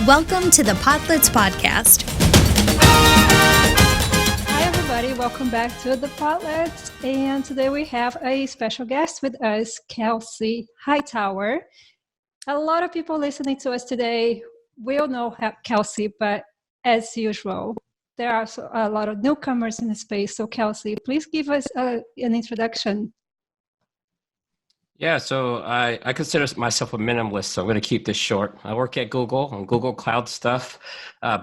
Welcome to the Podlets podcast. Hi, everybody. Welcome back to the Podlets. And today we have a special guest with us, Kelsey Hightower. A lot of people listening to us today will know Kelsey, but as usual, there are a lot of newcomers in the space. So Kelsey, please give us an introduction. Yeah, so I consider myself a minimalist, so I'm going to keep this short. I work at Google on Google Cloud stuff.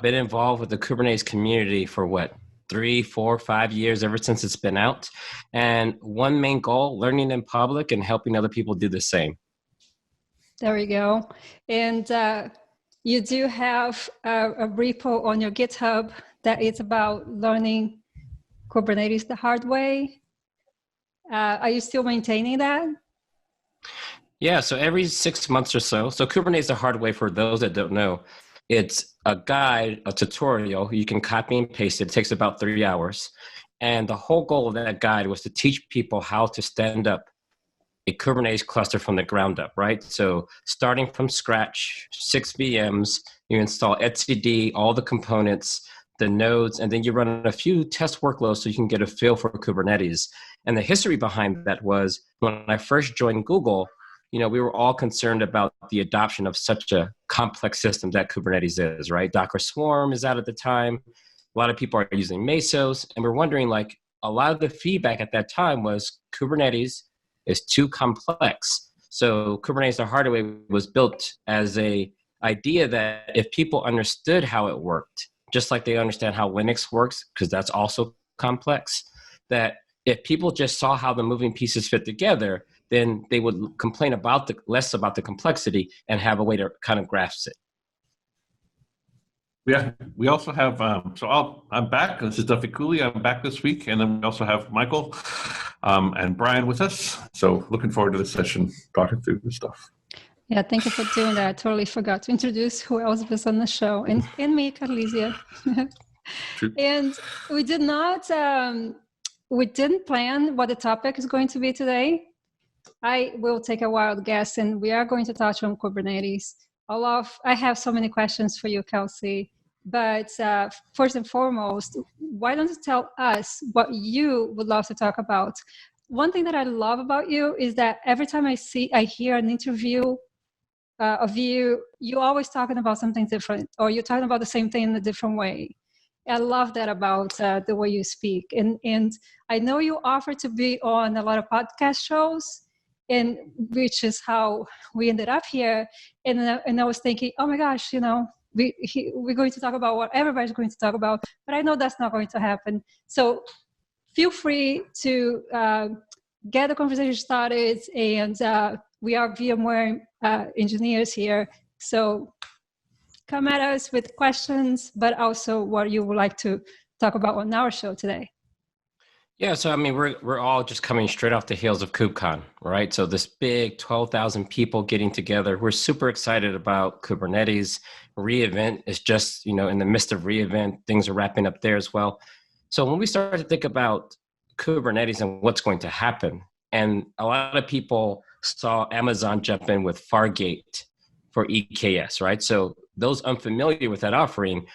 Been involved with the Kubernetes community for 3, 4, 5 years, ever since it's been out. And one main goal, learning in public and helping other people do the same. There we go. And you do have a repo on your GitHub that is about learning Kubernetes the hard way. Are you still maintaining that? Yeah, so every 6 months or so Kubernetes the hard way, for those that don't know, it's a guide, a tutorial. You can copy and paste it. It takes about 3 hours. And the whole goal of that guide was to teach people how to stand up a Kubernetes cluster from the ground up, right? So starting from scratch, 6 VMs, you install etcd, all the components, the nodes, and then you run a few test workloads so you can get a feel for Kubernetes. And the history behind that was when I first joined Google, we were all concerned about the adoption of such a complex system that Kubernetes is, right? Docker Swarm is out at the time. A lot of people are using Mesos, and we're wondering, a lot of the feedback at that time was Kubernetes is too complex. So Kubernetes the hard way was built as a idea that if people understood how it worked, just like they understand how Linux works, because that's also complex, that if people just saw how the moving pieces fit together, then they would complain less about the complexity and have a way to kind of grasp it. Yeah, we also have, I'm back. This is Duffy Cooley. I'm back this week. And then we also have Michael and Brian with us. So looking forward to this session, talking through this stuff. Yeah, thank you for doing that. I totally forgot to introduce who else was on the show. And me, Carlisia. And we didn't plan what the topic is going to be today. I will take a wild guess, and we are going to touch on Kubernetes. I have so many questions for you, Kelsey. But first and foremost, why don't you tell us what you would love to talk about? One thing that I love about you is that every time I hear an interview of you, you're always talking about something different, or you're talking about the same thing in a different way. I love that about the way you speak. And I know you offer to be on a lot of podcast shows, and which is how we ended up here. And I was thinking, oh my gosh, we're going to talk about what everybody's going to talk about, but I know that's not going to happen. So feel free to get the conversation started, and we are VMware engineers here. So come at us with questions, but also what you would like to talk about on our show today. Yeah, so we're all just coming straight off the heels of KubeCon, right? So this big 12,000 people getting together. We're super excited about Kubernetes. reInvent is just, in the midst of reInvent. Things are wrapping up there as well. So when we start to think about Kubernetes and what's going to happen, and a lot of people saw Amazon jump in with Fargate for EKS, right? So those unfamiliar with that offering,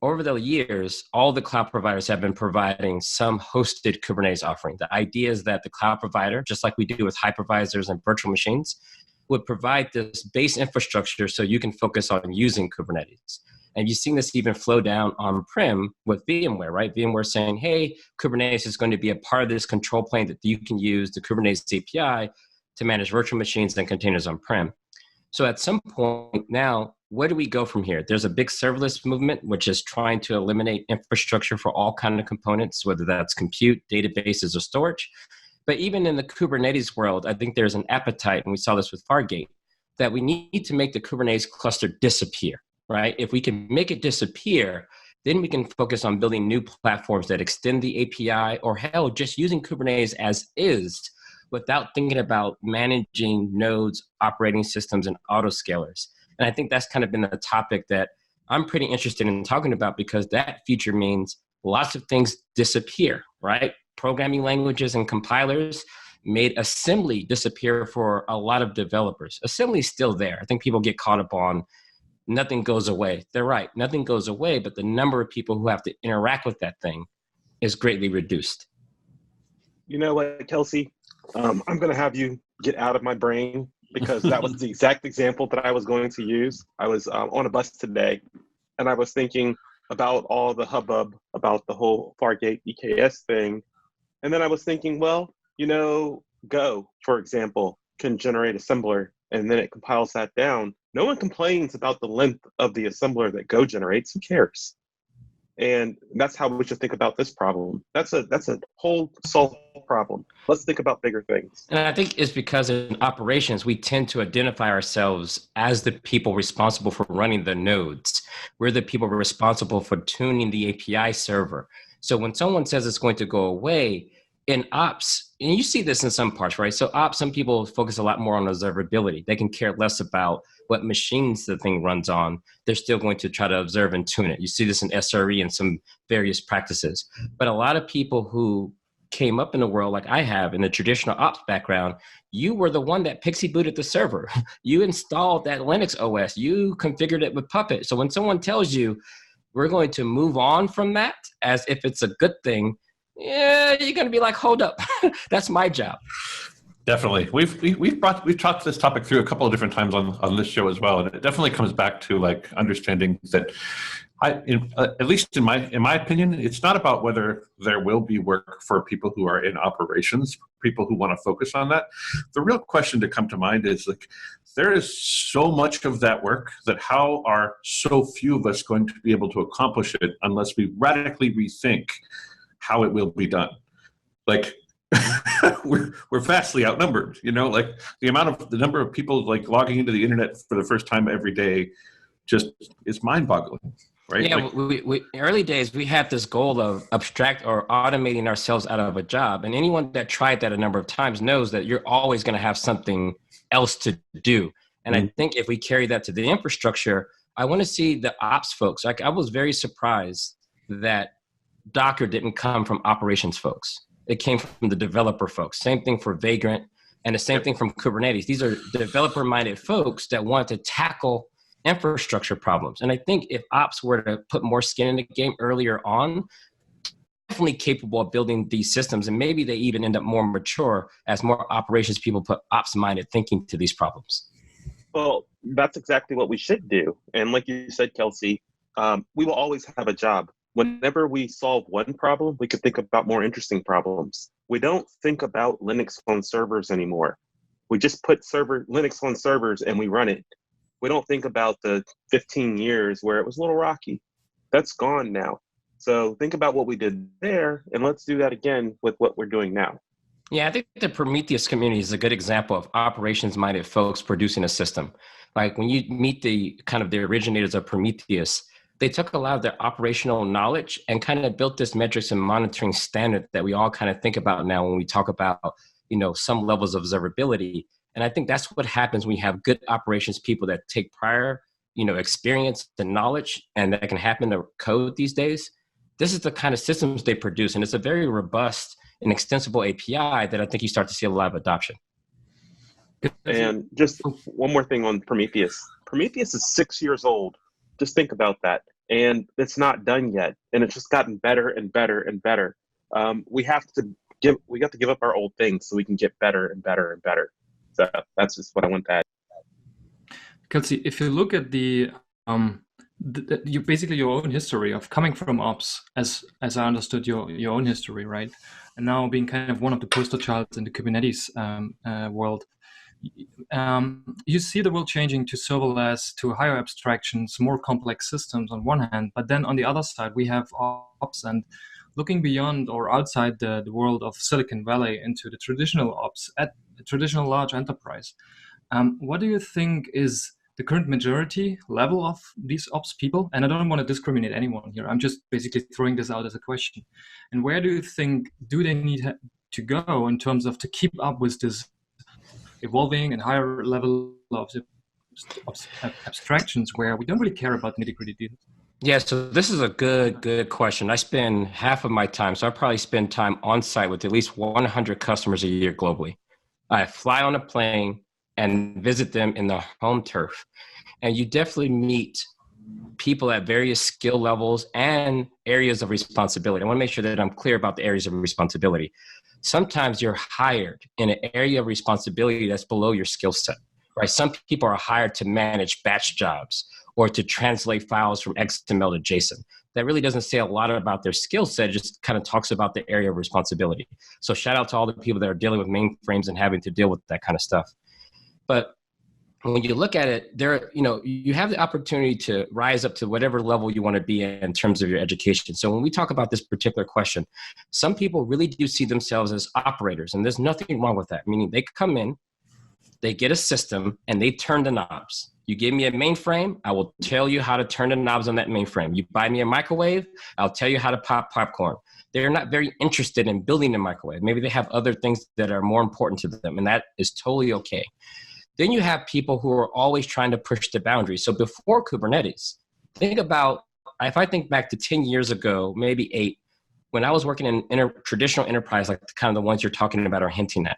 over the years, all the cloud providers have been providing some hosted Kubernetes offering. The idea is that the cloud provider, just like we do with hypervisors and virtual machines, would provide this base infrastructure so you can focus on using Kubernetes. And you've seen this even flow down on Prim with Vmware, right? Vmware saying, hey, Kubernetes is going to be a part of this control plane that you can use the Kubernetes API to manage virtual machines and containers on Prem. So at some point now, where do we go from here? There's a big serverless movement, which is trying to eliminate infrastructure for all kinds of components, whether that's compute, databases, or storage. But even in the Kubernetes world, I think there's an appetite, and we saw this with Fargate, that we need to make the Kubernetes cluster disappear, right? If we can make it disappear, then we can focus on building new platforms that extend the API, or hell, just using Kubernetes as is without thinking about managing nodes, operating systems, and autoscalers. And I think that's kind of been the topic that I'm pretty interested in talking about, because that future means lots of things disappear, right? Programming languages and compilers made assembly disappear for a lot of developers. Assembly is still there. I think people get caught up on nothing goes away. They're right. Nothing goes away, but the number of people who have to interact with that thing is greatly reduced. You know what, Kelsey? I'm going to have you get out of my brain because that was the exact example that I was going to use. I was on a bus today, and I was thinking about all the hubbub about the whole Fargate EKS thing. And then I was thinking, well, you know, Go, for example, can generate assembler, and then it compiles that down. No one complains about the length of the assembler that Go generates. Who cares? And that's how we should think about this problem. That's a whole solved problem. Let's think about bigger things. And I think it's because in operations, we tend to identify ourselves as the people responsible for running the nodes. We're the people responsible for tuning the API server. So when someone says it's going to go away, in ops, and you see this in some parts, right? So ops, some people focus a lot more on observability. They can care less about what machines the thing runs on. They're still going to try to observe and tune it. You see this in SRE and some various practices. But a lot of people who came up in the world like I have in the traditional ops background, you were the one that pixie booted the server. You installed that Linux OS. You configured it with Puppet. So when someone tells you, we're going to move on from that as if it's a good thing, yeah, you're going to be like, hold up. That's my job. Definitely. We've talked this topic through a couple of different times on this show as well. And it definitely comes back to like understanding that at least in my opinion, it's not about whether there will be work for people who are in operations, people who want to focus on that. The real question to come to mind is like, there is so much of that work that how are so few of us going to be able to accomplish it unless we radically rethink how it will be done? Like, we're vastly outnumbered, you know, like the number of people like logging into the internet for the first time every day just is mind-boggling, right? Yeah, like, we early days, we had this goal of abstract or automating ourselves out of a job. And anyone that tried that a number of times knows that you're always going to have something else to do. And I think if we carry that to the infrastructure, I want to see the ops folks. Like I was very surprised that Docker didn't come from operations folks. It came from the developer folks. Same thing for Vagrant and the same thing from Kubernetes. These are developer-minded folks that want to tackle infrastructure problems. And I think if ops were to put more skin in the game earlier on, definitely capable of building these systems. And maybe they even end up more mature as more operations people put ops-minded thinking to these problems. Well, that's exactly what we should do. And like you said, Kelsey, we will always have a job. Whenever we solve one problem, we could think about more interesting problems. We don't think about Linux on servers anymore. We just put Linux on servers and we run it. We don't think about the 15 years where it was a little rocky. That's gone now. So think about what we did there, and let's do that again with what we're doing now. Yeah, I think the Prometheus community is a good example of operations-minded folks producing a system. Like when you meet the originators of Prometheus, they took a lot of their operational knowledge and kind of built this metrics and monitoring standard that we all kind of think about now when we talk about, you know, some levels of observability. And I think that's what happens when you have good operations people that take prior, you know, experience and knowledge, and that can happen to code these days. This is the kind of systems they produce, and it's a very robust and extensible API that I think you start to see a lot of adoption. And just one more thing on Prometheus. Prometheus is 6 years old. Just think about that. And it's not done yet. And it's just gotten better and better and better. We have to give up our old things so we can get better and better and better. So that's just what I want to add. Kelsey, if you look at you basically your own history of coming from ops, as I understood your own history, right? And now being kind of one of the poster childs in the Kubernetes world. You see the world changing to serverless, to higher abstractions, more complex systems on one hand, but then on the other side, we have ops, and looking beyond or outside the world of Silicon Valley into the traditional ops, at the traditional large enterprise. What do you think is the current majority level of these ops people? And I don't want to discriminate anyone here. I'm just basically throwing this out as a question. And where do you think do they need to go in terms of to keep up with this evolving and higher level of abstractions where we don't really care about nitty-gritty details? Yeah, so this is a good question. I spend half of my time, so I probably spend time on site with at least 100 customers a year globally. I fly on a plane and visit them in the home turf. And you definitely meet people at various skill levels and areas of responsibility. I want to make sure that I'm clear about the areas of responsibility. Sometimes you're hired in an area of responsibility that's below your skill set, right? Some people are hired to manage batch jobs or to translate files from XML to JSON. That really doesn't say a lot about their skill set, it just kind of talks about the area of responsibility. So shout out to all the people that are dealing with mainframes and having to deal with that kind of stuff. But when you look at it, you have the opportunity to rise up to whatever level you want to be in terms of your education. So when we talk about this particular question, some people really do see themselves as operators, and there's nothing wrong with that. Meaning they come in, they get a system, and they turn the knobs. You give me a mainframe, I will tell you how to turn the knobs on that mainframe. You buy me a microwave, I'll tell you how to pop popcorn. They're not very interested in building a microwave. Maybe they have other things that are more important to them, and that is totally okay. Then you have people who are always trying to push the boundaries. So before Kubernetes, think about, if I think back to 10 years ago, maybe 8, when I was working in traditional enterprise, like kind of the ones you're talking about or hinting at,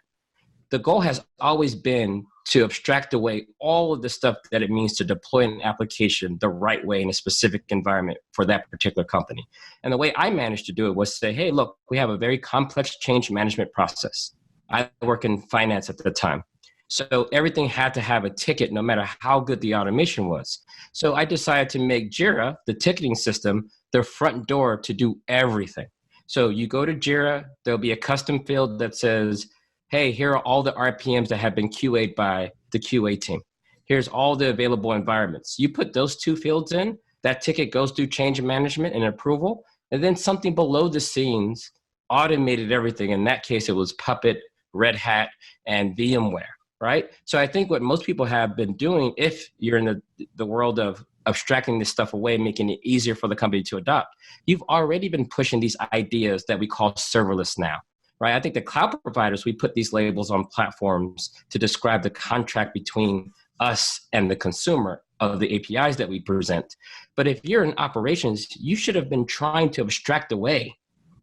the goal has always been to abstract away all of the stuff that it means to deploy an application the right way in a specific environment for that particular company. And the way I managed to do it was say, hey, look, we have a very complex change management process. I work in finance at the time. So everything had to have a ticket no matter how good the automation was. So I decided to make Jira, the ticketing system, the front door to do everything. So you go to Jira, there'll be a custom field that says, hey, here are all the RPMs that have been QA'd by the QA team. Here's all the available environments. You put those 2 fields in, that ticket goes through change management and approval, and then something below the scenes automated everything. In that case, it was Puppet, Red Hat, and Vmware. Right? So I think what most people have been doing, if you're in the world of abstracting this stuff away, making it easier for the company to adopt, you've already been pushing these ideas that we call serverless now, right? I think the cloud providers, we put these labels on platforms to describe the contract between us and the consumer of the APIs that we present. But if you're in operations, you should have been trying to abstract away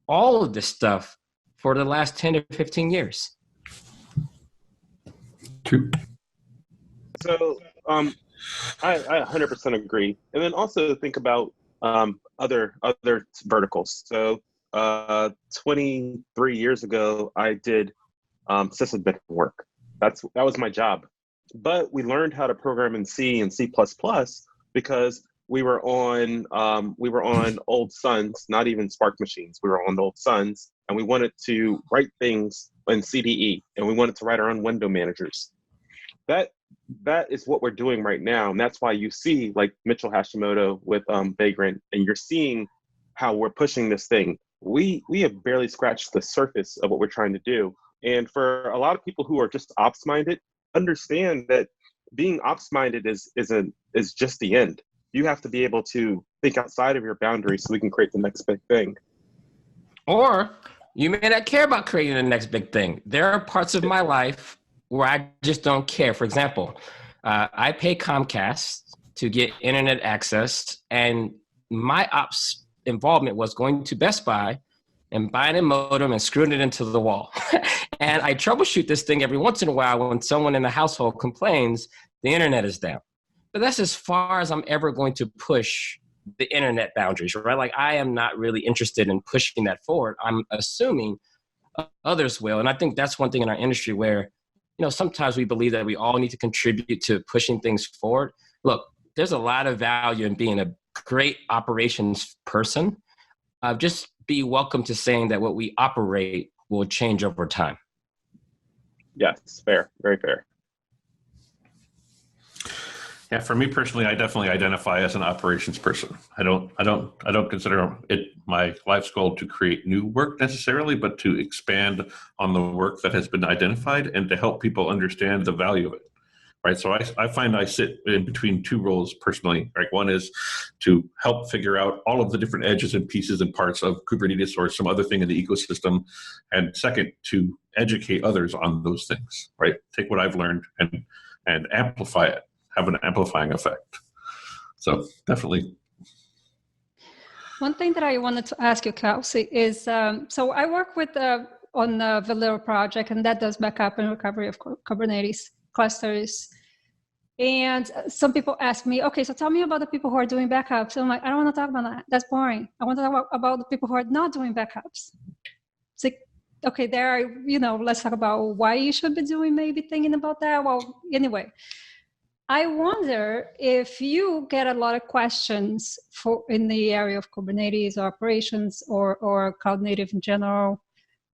all of this stuff for the last 10 to 15 years. So I 100% agree. And then also think about other verticals. So 23 years ago, I did sysadmin work. That was my job. But we learned how to program in C and C++ because we were on old Suns, not even Spark machines. We were on old Suns, and we wanted to write things in CDE, and we wanted to write our own window managers. That is what we're doing right now, and that's why you see like Mitchell Hashimoto with Vagrant, and you're seeing how we're pushing this thing. We have barely scratched the surface of what we're trying to do, and for a lot of people who are just ops minded, understand that being ops minded is just the end. You have to be able to think outside of your boundaries so we can create the next big thing. Or you may not care about creating the next big thing. There are parts of my life where I just don't care. For example, I pay Comcast to get internet access, and my ops involvement was going to Best Buy and buying a modem and screwing it into the wall. And I troubleshoot this thing every once in a while when someone in the household complains the internet is down. But that's as far as I'm ever going to push the internet boundaries, right? Like I am not really interested in pushing that forward. I'm assuming others will. And I think that's one thing in our industry where, sometimes we believe that we all need to contribute to pushing things forward. Look, there's a lot of value in being a great operations person. Just be welcome to saying that what we operate will change over time. Yes, fair, very fair. Yeah, for me personally, I definitely identify as an operations person. I don't consider it my life's goal to create new work necessarily, but to expand on the work that has been identified and to help people understand the value of it. Right. So I find I sit in between 2 roles personally. Right. One is to help figure out all of the different edges and pieces and parts of Kubernetes or some other thing in the ecosystem. And second, to educate others on those things. Right. Take what I've learned and amplify it. Have an amplifying effect. So definitely. One thing that I wanted to ask you, Kelsey, is so I work with on the Valero project, and that does backup and recovery of Kubernetes. clusters. And some people ask me, okay, so tell me about the people who are doing backups. So I'm like, I don't want to talk about that. That's boring. I want to talk about the people who are not doing backups. It's like, okay, there are, let's talk about why you should be doing, maybe thinking about that. Well, anyway, I wonder if you get a lot of questions in the area of Kubernetes or operations or cloud native in general,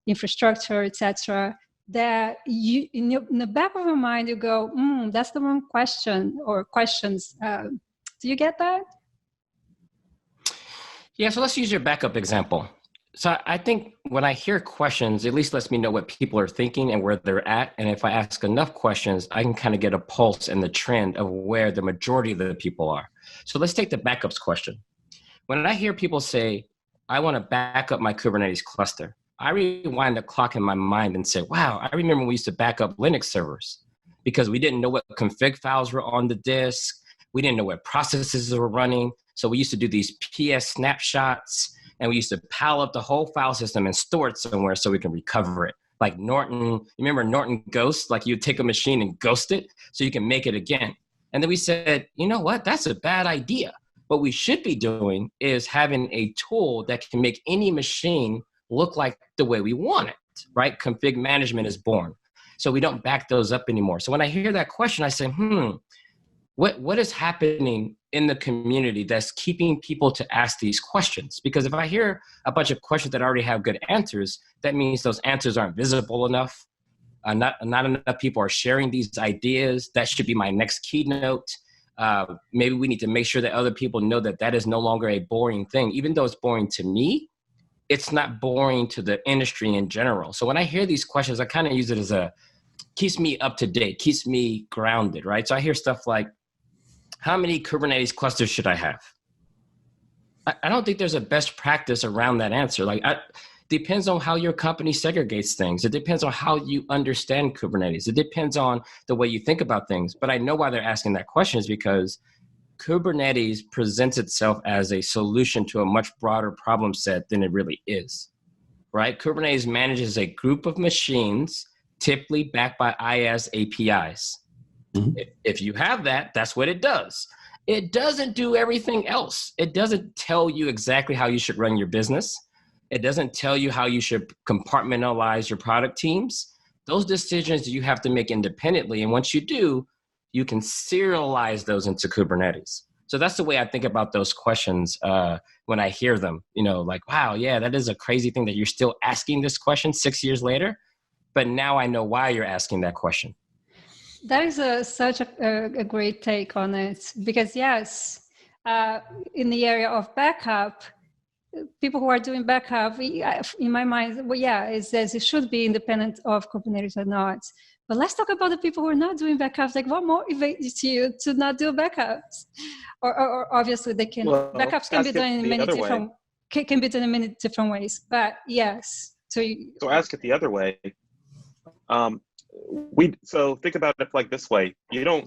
infrastructure, etc., that you in the back of your mind you go, that's the wrong question or questions. Do you get that? Yeah, so let's use your backup example. So I think when I hear questions, it at least lets me know what people are thinking and where they're at. And if I ask enough questions, I can kind of get a pulse and the trend of where the majority of the people are. So let's take the backups question. When I hear people say, I want to back up my Kubernetes cluster, I rewind the clock in my mind and say, wow, I remember when we used to back up Linux servers because we didn't know what config files were on the disk. We didn't know what processes were running. So we used to do these PS snapshots and we used to pile up the whole file system and store it somewhere so we can recover it. Like Norton, you remember Norton Ghost? Like you'd take a machine and ghost it so you can make it again. And then we said, you know what? That's a bad idea. What we should be doing is having a tool that can make any machine look like the way we want it, right? Config management is born. So we don't back those up anymore. So when I hear that question, I say, what is happening in the community that's keeping people to ask these questions? Because if I hear a bunch of questions that already have good answers, that means those answers aren't visible enough. Not enough people are sharing these ideas. That should be my next keynote. Maybe we need to make sure that other people know that that is no longer a boring thing. Even though it's boring to me, it's not boring to the industry in general. So when I hear these questions, I kind of use it as keeps me up to date, keeps me grounded, right? So I hear stuff like, how many Kubernetes clusters should I have? I don't think there's a best practice around that answer. Depends on how your company segregates things. It depends on how you understand Kubernetes. It depends on the way you think about things. But I know why they're asking that question is because Kubernetes presents itself as a solution to a much broader problem set than it really is, right? Kubernetes manages a group of machines, typically backed by IaaS APIs. Mm-hmm. If you have that, that's what it does. It doesn't do everything else. It doesn't tell you exactly how you should run your business. It doesn't tell you how you should compartmentalize your product teams. Those decisions you have to make independently. And once you do, you can serialize those into Kubernetes. So that's the way I think about those questions when I hear them, like, wow, yeah, that is a crazy thing that you're still asking this question 6 years later. But now I know why you're asking that question. That is such a great take on it. Because yes, in the area of backup, people who are doing backup, in my mind, well, yeah, it says it should be independent of Kubernetes or not. But let's talk about the people who are not doing backups. Like, what motivates you to not do backups? Or obviously, they can. Well, backups can be done in many different can be done in many different ways. But yes, so ask it the other way. So think about it like this way.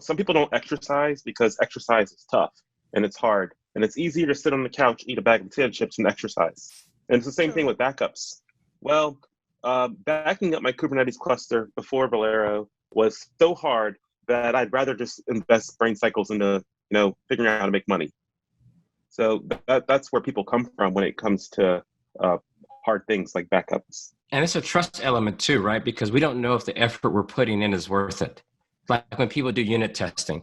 Some people don't exercise because exercise is tough and it's hard. And it's easier to sit on the couch, eat a bag of potato chips, and exercise. And it's the same thing with backups. Well, backing up my Kubernetes cluster before Valero was so hard that I'd rather just invest brain cycles into, figuring out how to make money. So that's where people come from when it comes to hard things like backups. And it's a trust element too, right? Because we don't know if the effort we're putting in is worth it. Like when people do unit testing,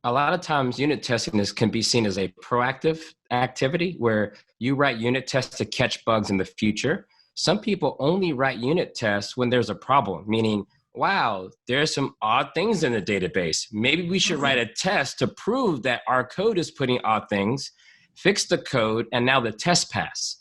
a lot of times unit testing can be seen as a proactive activity where you write unit tests to catch bugs in the future. Some people only write unit tests when there's a problem, meaning, wow, there's some odd things in the database. Maybe we should write a test to prove that our code is putting odd things, fix the code, and now the test pass.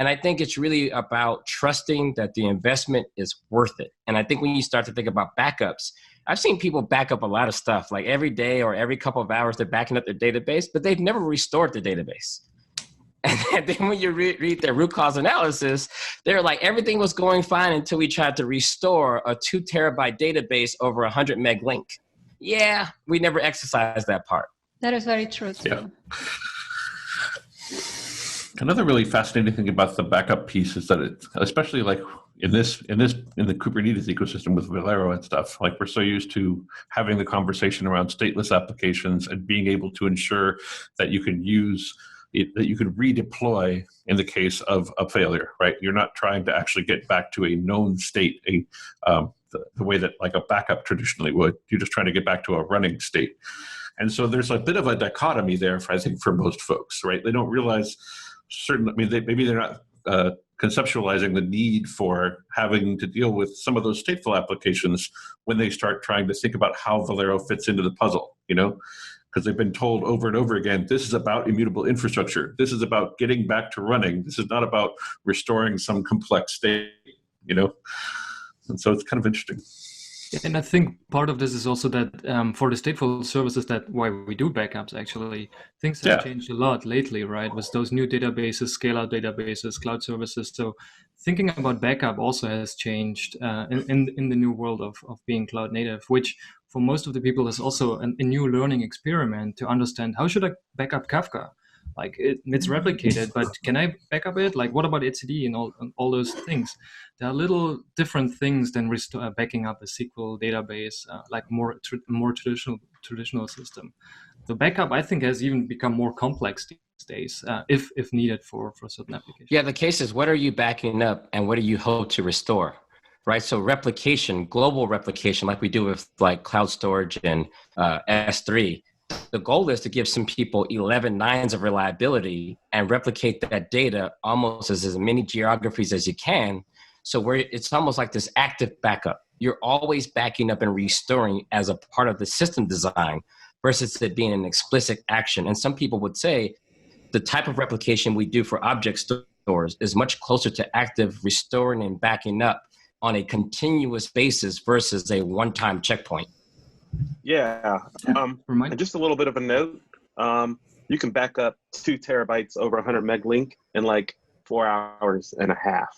And I think it's really about trusting that the investment is worth it. And I think when you start to think about backups, I've seen people back up a lot of stuff, like every day or every couple of hours, they're backing up their database, but they've never restored the database. And then when you read their root cause analysis, they're like, everything was going fine until we tried to restore a 2 terabyte database over 100 meg link. Yeah, we never exercised that part. That is very true too. Yeah. Another really fascinating thing about the backup piece is that especially like in the Kubernetes ecosystem with Velero and stuff, like we're so used to having the conversation around stateless applications and being able to ensure that you can use it, that you can redeploy in the case of a failure, right? You're not trying to actually get back to a known state, the way that like a backup traditionally would. You're just trying to get back to a running state. And so there's a bit of a dichotomy there, I think, for most folks, right? They don't realize maybe they're not conceptualizing the need for having to deal with some of those stateful applications when they start trying to think about how Velero fits into the puzzle, because they've been told over and over again, this is about immutable infrastructure. This is about getting back to running. This is not about restoring some complex state, And so it's kind of interesting. And I think part of this is also that for the stateful services, that why we do backups, actually, things have changed a lot lately, right? With those new databases, scale-out databases, cloud services. So thinking about backup also has changed in the new world of being cloud native, which for most of the people is also a new learning experiment to understand how should I back up Kafka? Like it's replicated, but can I back up it? Like what about etcd and all those things? There are little different things than backing up a SQL database, like more traditional system. The backup, I think, has even become more complex these days, if needed for certain applications. Yeah, the case is what are you backing up and what do you hope to restore? Right, so replication, global replication, like we do with like cloud storage and S3. The goal is to give some people 11 nines of reliability and replicate that data almost as many geographies as you can. So it's almost like this active backup. You're always backing up and restoring as a part of the system design versus it being an explicit action. And some people would say the type of replication we do for object stores is much closer to active restoring and backing up on a continuous basis versus a one-time checkpoint. Yeah. And just a little bit of a note. You can back up 2 terabytes over 100 meg link in like 4 hours and a half.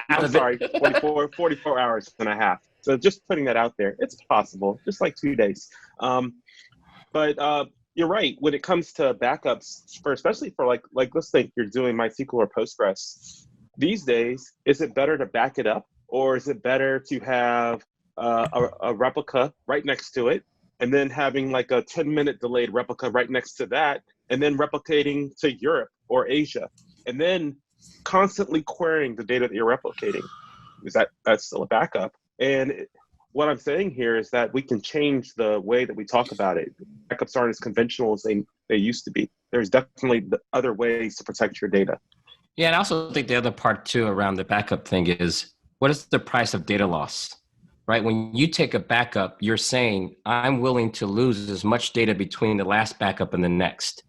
I'm sorry, 44 hours and a half. So just putting that out there, it's possible, just like 2 days. But you're right. When it comes to backups, especially for like let's think you're doing MySQL or Postgres. These days, is it better to back it up, or is it better to have a replica right next to it, and then having like a 10-minute delayed replica right next to that, and then replicating to Europe or Asia, and then constantly querying the data that you're replicating? Is that's still a backup? And what I'm saying here is that we can change the way that we talk about it. Backups aren't as conventional as they used to be. There's definitely other ways to protect your data. Yeah, and I also think the other part too around the backup thing is, what is the price of data loss? Right? When you take a backup, you're saying, I'm willing to lose as much data between the last backup and the next.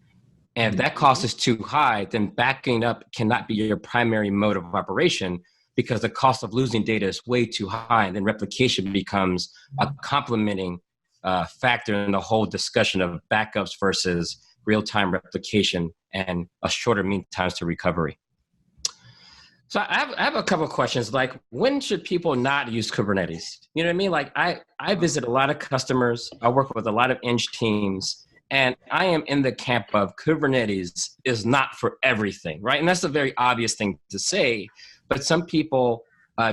And if that cost is too high, then backing up cannot be your primary mode of operation because the cost of losing data is way too high. And then replication becomes a complementing factor in the whole discussion of backups versus real-time replication and a shorter mean times to recovery. So I have a couple of questions, like when should people not use Kubernetes? You know what I mean? Like I visit a lot of customers, I work with a lot of eng teams, and I am in the camp of Kubernetes is not for everything, right? And that's a very obvious thing to say, but some people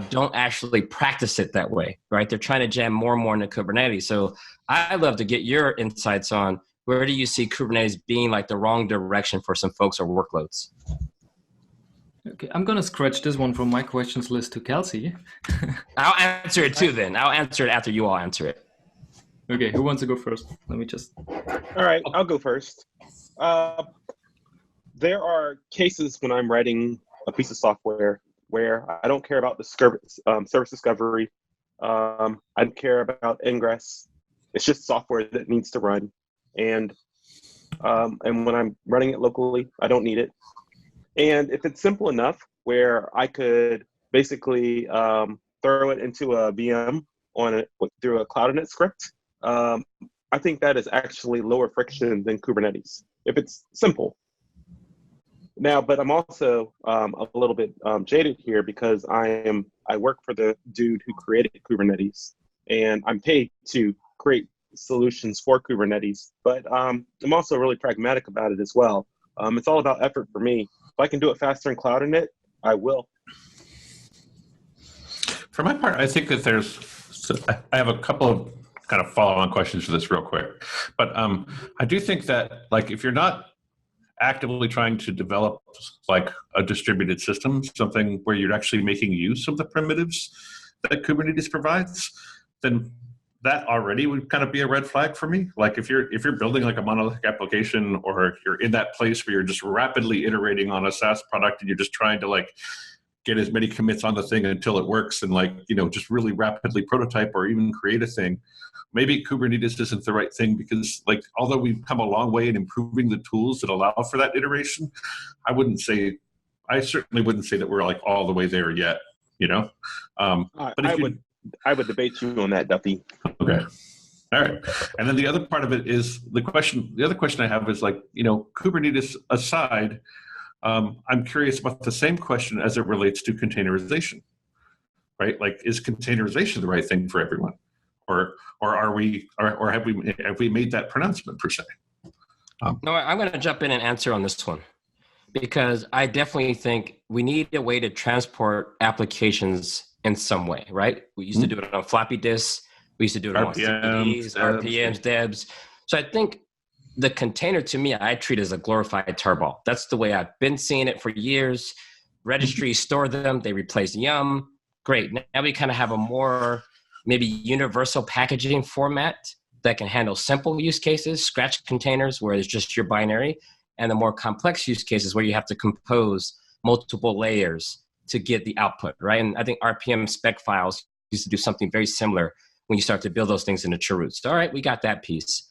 don't actually practice it that way, right? They're trying to jam more and more into Kubernetes. So I'd love to get your insights on where do you see Kubernetes being like the wrong direction for some folks or workloads? Okay, I'm going to scratch this one from my questions list to Kelsey. I'll answer it too then. I'll answer it after you all answer it. Okay, who wants to go first? Let me just... All right, I'll go first. There are cases when I'm writing a piece of software where I don't care about the service discovery. I don't care about ingress. It's just software that needs to run. And when I'm running it locally, I don't need it. And if it's simple enough where I could basically throw it into a VM through a Cabernets script, I think that is actually lower friction than Kubernetes, if it's simple. Now, but I'm also a little bit jaded here because I work for the dude who created Kubernetes, and I'm paid to create solutions for Kubernetes, but I'm also really pragmatic about it as well. It's all about effort for me. If I can do it faster in Cabernets, I will. For my part, I think that I have a couple of kind of follow-on questions for this real quick. But I do think that, like, if you're not actively trying to develop like a distributed system, something where you're actually making use of the primitives that Kubernetes provides, then that already would kind of be a red flag for me. Like if you're building like a monolithic application, or you're in that place where you're just rapidly iterating on a SaaS product and you're just trying to like get as many commits on the thing until it works, and like, you know, just really rapidly prototype or even create a thing, maybe Kubernetes isn't the right thing, because like, although we've come a long way in improving the tools that allow for that iteration, I certainly wouldn't say that we're like all the way there yet, you know? But I would debate you on that, Duffy. Okay. All right. And then the other part of it is the other question I have is like, you know, Kubernetes aside, I'm curious about the same question as it relates to containerization, right? Like, is containerization the right thing for everyone? Or have we made that pronouncement per se? No, I'm going to jump in and answer on this one, because I definitely think we need a way to transport applications in some way, right? We used to do it on floppy disks. We used to do it on CDs, RPMs, DEBs. So I think the container, to me, I treat as a glorified tarball. That's the way I've been seeing it for years. Registries store them. They replace Yum. Great. Now we kind of have a more maybe universal packaging format that can handle simple use cases, scratch containers where it's just your binary, and the more complex use cases where you have to compose multiple layers to get the output, right? And I think RPM spec files used to do something very similar when you start to build those things into chroots. All right, we got that piece.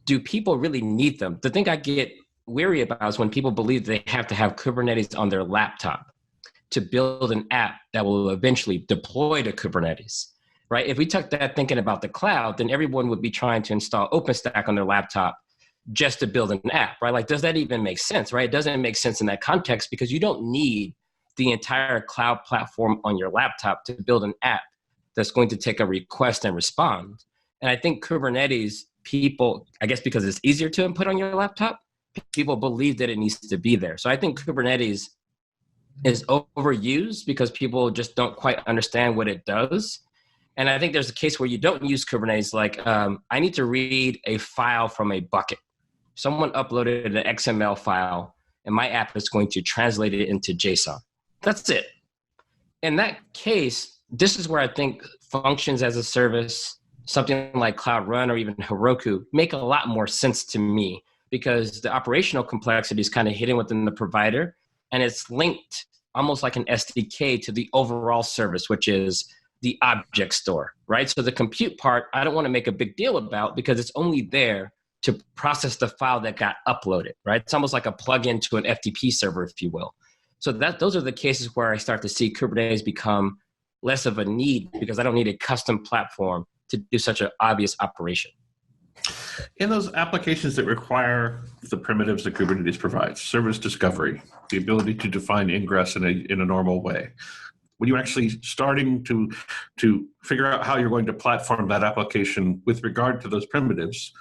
Do people really need them? The thing I get weary about is when people believe they have to have Kubernetes on their laptop to build an app that will eventually deploy to Kubernetes, right? If we took that thinking about the cloud, then everyone would be trying to install OpenStack on their laptop just to build an app, right? Like, does that even make sense, right? It doesn't make sense in that context, because you don't need the entire cloud platform on your laptop to build an app that's going to take a request and respond. And I think Kubernetes, people, I guess because it's easier to input on your laptop, people believe that it needs to be there. So I think Kubernetes is overused because people just don't quite understand what it does. And I think there's a case where you don't use Kubernetes, like I need to read a file from a bucket. Someone uploaded an XML file and my app is going to translate it into JSON. That's it. In that case, this is where I think functions as a service, something like Cloud Run or even Heroku, make a lot more sense to me, because the operational complexity is kind of hidden within the provider, and it's linked almost like an SDK to the overall service, which is the object store, right? So the compute part, I don't want to make a big deal about, because it's only there to process the file that got uploaded, right? It's almost like a plug-in to an FTP server, if you will. So those are the cases where I start to see Kubernetes become less of a need, because I don't need a custom platform to do such an obvious operation. In those applications that require the primitives that Kubernetes provides, service discovery, the ability to define ingress in a normal way, when you're actually starting to figure out how you're going to platform that application with regard to those primitives,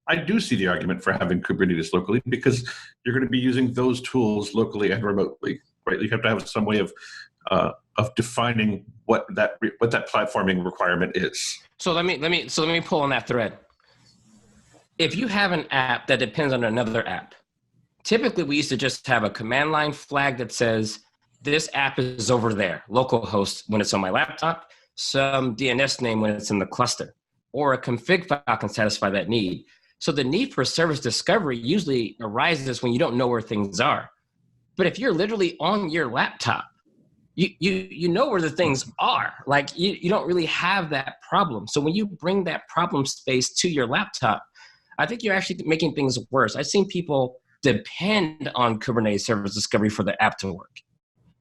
I do see the argument for having Kubernetes locally, because you're going to be using those tools locally and remotely, right? You have to have some way of defining what that platforming requirement is. So let me pull on that thread. If you have an app that depends on another app, typically we used to just have a command line flag that says this app is over there, localhost when it's on my laptop, some DNS name when it's in the cluster, or a config file can satisfy that need. So the need for service discovery usually arises when you don't know where things are. But if you're literally on your laptop, you know where the things are. Like you don't really have that problem. So when you bring that problem space to your laptop, I think you're actually making things worse. I've seen people depend on Kubernetes service discovery for the app to work,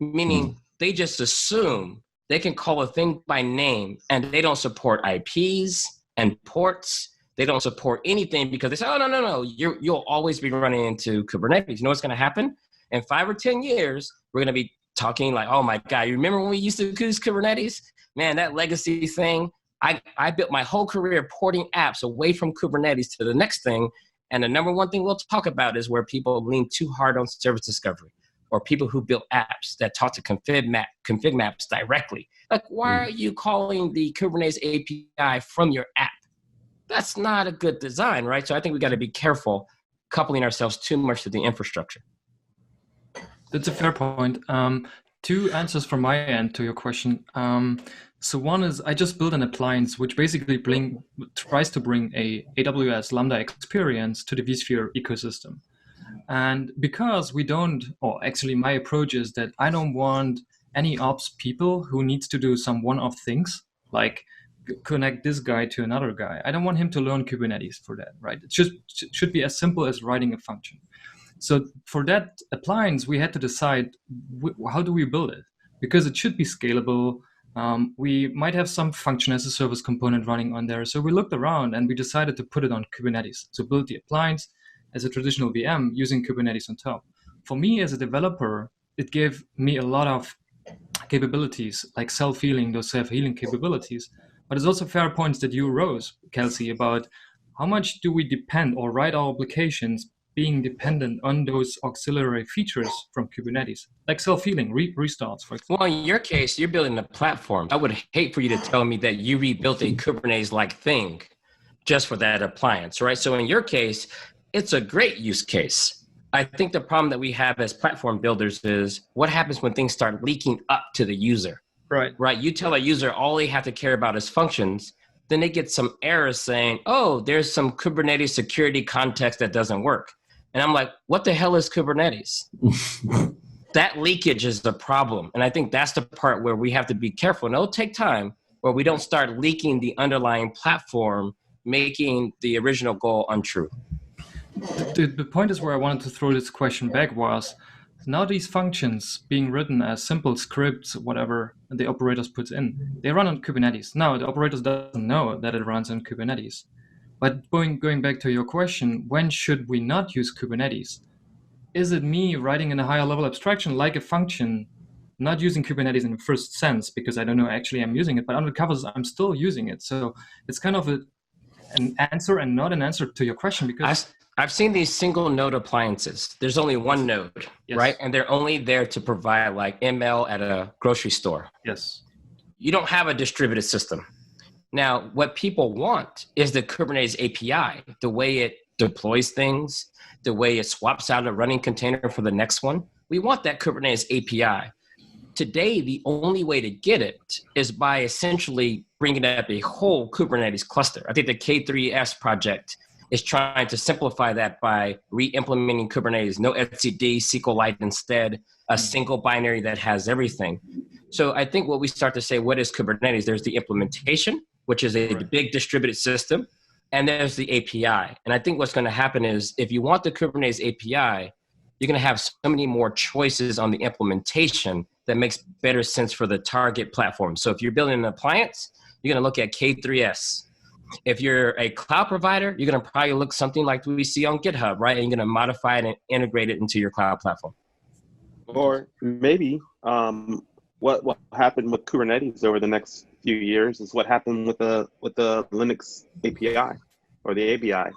meaning they just assume they can call a thing by name and they don't support IPs and ports. They don't support anything because they say, oh, no, you'll always be running into Kubernetes. You know what's going to happen? In 5 or 10 years, we're going to be talking like, oh my God, you remember when we used to use Kubernetes? Man, that legacy thing, I built my whole career porting apps away from Kubernetes to the next thing. And the number one thing we'll talk about is where people lean too hard on service discovery. or people who build apps that talk to config maps directly. Like, why are you calling the Kubernetes API from your app? That's not a good design, right? So I think we got to be careful coupling ourselves too much to the infrastructure. That's a fair point. Two answers from my end to your question. So one is I just built an appliance which basically tries to bring a AWS Lambda experience to the vSphere ecosystem. And because we don't, or actually my approach is that I don't want any ops people who needs to do some one-off things, like connect this guy to another guy. I don't want him to learn Kubernetes for that, right? It should be as simple as writing a function. So for that appliance, we had to decide how do we build it? Because it should be scalable. We might have some function as a service component running on there. So we looked around and we decided to put it on Kubernetes. So build the appliance as a traditional VM using Kubernetes on top. For me as a developer, it gave me a lot of capabilities like self-healing, those self-healing capabilities. But it's also fair points that you rose, Kelsey, about how much do we depend or write our applications being dependent on those auxiliary features from Kubernetes, like self-healing, restarts, for example. Well, in your case, you're building a platform. I would hate for you to tell me that you rebuilt a Kubernetes-like thing just for that appliance, right? So in your case, it's a great use case. I think the problem that we have as platform builders is what happens when things start leaking up to the user, right? You tell a user all they have to care about is functions, then they get some errors saying, oh, there's some Kubernetes security context that doesn't work. And I'm like, what the hell is Kubernetes? That leakage is the problem. And I think that's the part where we have to be careful. And it'll take time where we don't start leaking the underlying platform, making the original goal untrue. The point is where I wanted to throw this question back was, now these functions being written as simple scripts, whatever the operators puts in, they run on Kubernetes. Now the operators doesn't know that it runs on Kubernetes. But going back to your question, when should we not use Kubernetes? Is it me writing in a higher level abstraction like a function, not using Kubernetes in the first sense, because I don't know actually I'm using it, but under the covers I'm still using it. So it's kind of an answer and not an answer to your question, because I've seen these single node appliances. There's only one node, yes, right? And they're only there to provide like ML at a grocery store. Yes. You don't have a distributed system. Now, what people want is the Kubernetes API, the way it deploys things, the way it swaps out a running container for the next one. We want that Kubernetes API. Today, the only way to get it is by essentially bringing up a whole Kubernetes cluster. I think the K3S project is trying to simplify that by re-implementing Kubernetes, no etcd, SQLite instead, a single binary that has everything. So I think what we start to say, what is Kubernetes? There's the implementation, which is a big distributed system, and there's the API. And I think what's going to happen is if you want the Kubernetes API, you're going to have so many more choices on the implementation that makes better sense for the target platform. So if you're building an appliance, you're going to look at K3S. If you're a cloud provider, you're going to probably look something like we see on GitHub, right? And you're going to modify it and integrate it into your cloud platform. Or maybe what will happen with Kubernetes over the next few years is what happened with the Linux API or the ABI.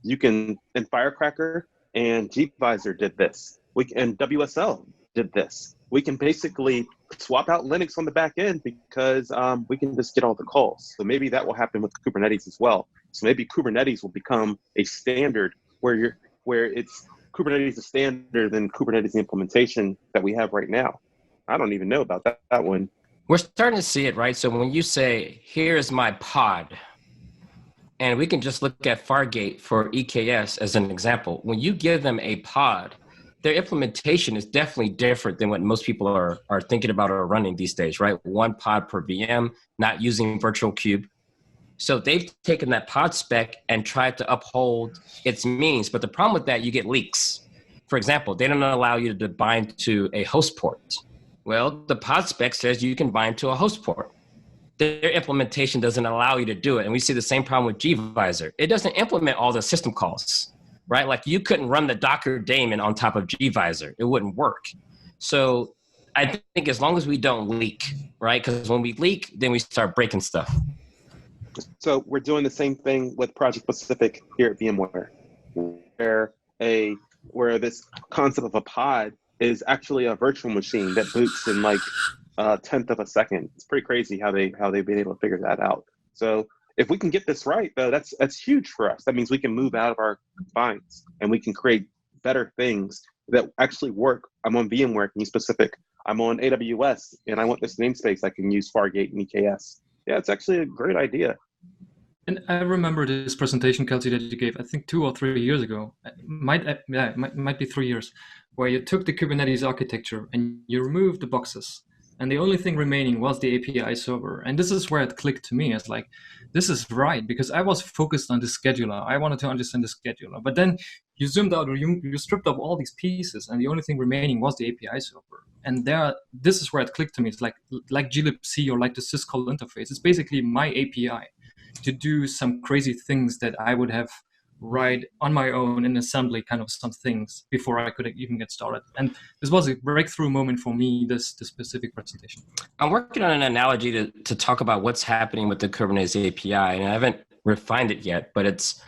You can, and Firecracker and Gvisor did this. And WSL did this. We can basically swap out Linux on the back end because we can just get all the calls. So maybe that will happen with Kubernetes as well. So maybe Kubernetes will become a standard where it's Kubernetes a standard than Kubernetes implementation that we have right now. I don't even know about that one. We're starting to see it, right? So when you say, here's my pod, and we can just look at Fargate for EKS as an example. When you give them a pod, their implementation is definitely different than what most people are thinking about or running these days, right? One pod per VM, not using virtual cube. So they've taken that pod spec and tried to uphold its meanings. But the problem with that, you get leaks. For example, they don't allow you to bind to a host port. Well, the pod spec says you can bind to a host port. Their implementation doesn't allow you to do it. And we see the same problem with Gvisor. It doesn't implement all the system calls, right? Like you couldn't run the Docker daemon on top of Gvisor. It wouldn't work. So I think as long as we don't leak, right? Because when we leak, then we start breaking stuff. So we're doing the same thing with Project Pacific here at VMware, where this concept of a pod is actually a virtual machine that boots in like a tenth of a second. It's pretty crazy how they've been able to figure that out. So if we can get this right, though, that's huge for us. That means we can move out of our confines and we can create better things that actually work. I'm on VMware, can be specific. I'm on AWS, and I want this namespace. I can use Fargate and EKS. Yeah, it's actually a great idea. And I remember this presentation, Kelsey, that you gave, I think 2 or 3 years ago. It might be 3 years, where you took the Kubernetes architecture and you removed the boxes. And the only thing remaining was the API server. And this is where it clicked to me. It's like, this is right, because I was focused on the scheduler. I wanted to understand the scheduler. But then you zoomed out, or you stripped off all these pieces, and the only thing remaining was the API server. And this is where it clicked to me. It's like glibc or like the syscall interface. It's basically my API to do some crazy things that I would have write on my own in assembly, kind of some things before I could even get started. And this was a breakthrough moment for me, this specific presentation. I'm working on an analogy to talk about what's happening with the Kubernetes API, and I haven't refined it yet, but it's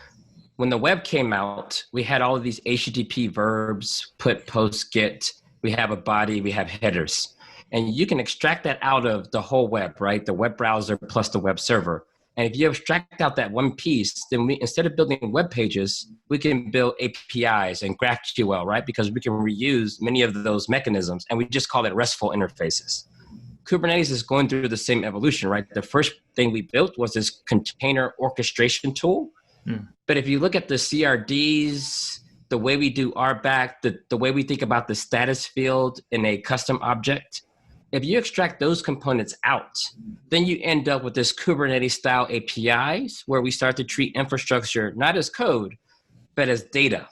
when the web came out, we had all of these HTTP verbs, put, post, get, we have a body, we have headers. And you can extract that out of the whole web, right? The web browser plus the web server. And if you abstract out that one piece, then we, instead of building web pages, we can build APIs and GraphQL, right? Because we can reuse many of those mechanisms, and we just call it RESTful interfaces. Kubernetes is going through the same evolution, right? The first thing we built was this container orchestration tool. But if you look at the CRDs, the way we do RBAC, the way we think about the status field in a custom object, if you extract those components out, then you end up with this Kubernetes style APIs where we start to treat infrastructure not as code, but as data.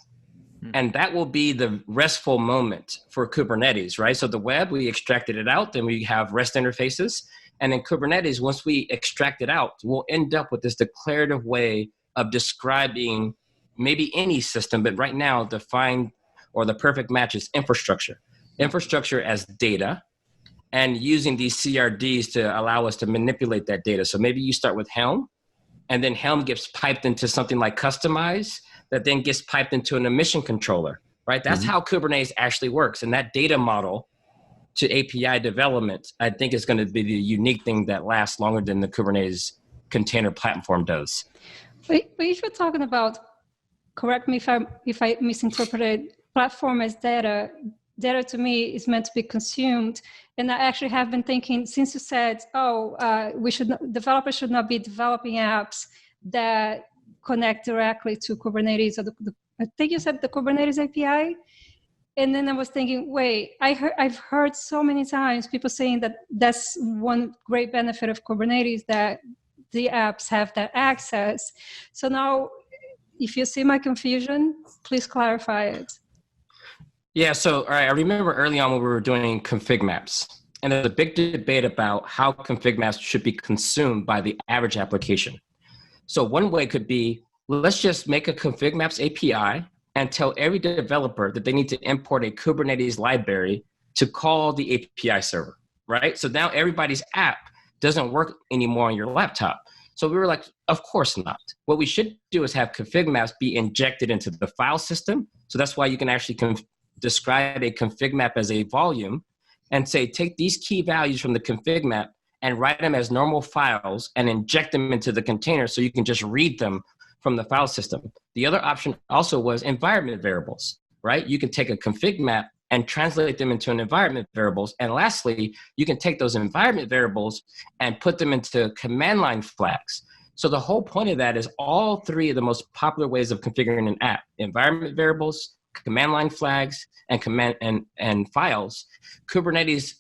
And that will be the RESTful moment for Kubernetes, right? So the web, we extracted it out, then we have REST interfaces. And in Kubernetes, once we extract it out, we'll end up with this declarative way of describing maybe any system, but right now defined, or the perfect match is infrastructure. Infrastructure as data, and using these CRDs to allow us to manipulate that data. So maybe you start with Helm, and then Helm gets piped into something like Customize, that then gets piped into an emission controller, right? That's how Kubernetes actually works. And that data model to API development, I think is going to be the unique thing that lasts longer than the Kubernetes container platform does. But if you're talking about, correct me if I misinterpreted, platform as data to me is meant to be consumed. And I actually have been thinking, since you said, developers should not be developing apps that connect directly to Kubernetes, or I think you said the Kubernetes API. And then I was thinking, wait, I've heard so many times people saying that that's one great benefit of Kubernetes, that the apps have that access. So now, if you see my confusion, please clarify it. Yeah, so all right, I remember early on when we were doing config maps, and there's a big debate about how config maps should be consumed by the average application. So one way could be, let's just make a config maps API and tell every developer that they need to import a Kubernetes library to call the API server, right? So now everybody's app doesn't work anymore on your laptop. So we were like, of course not. What we should do is have config maps be injected into the file system. So that's why you can actually describe a config map as a volume and say, take these key values from the config map and write them as normal files and inject them into the container so you can just read them from the file system. The other option also was environment variables, right? You can take a config map and translate them into an environment variables. And lastly, you can take those environment variables and put them into command line flags. So the whole point of that is all three of the most popular ways of configuring an app: environment variables, command line flags, and files. Kubernetes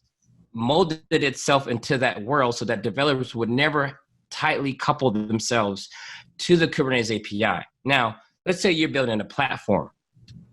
molded itself into that world so that developers would never tightly couple themselves to the Kubernetes API. Now, let's say you're building a platform,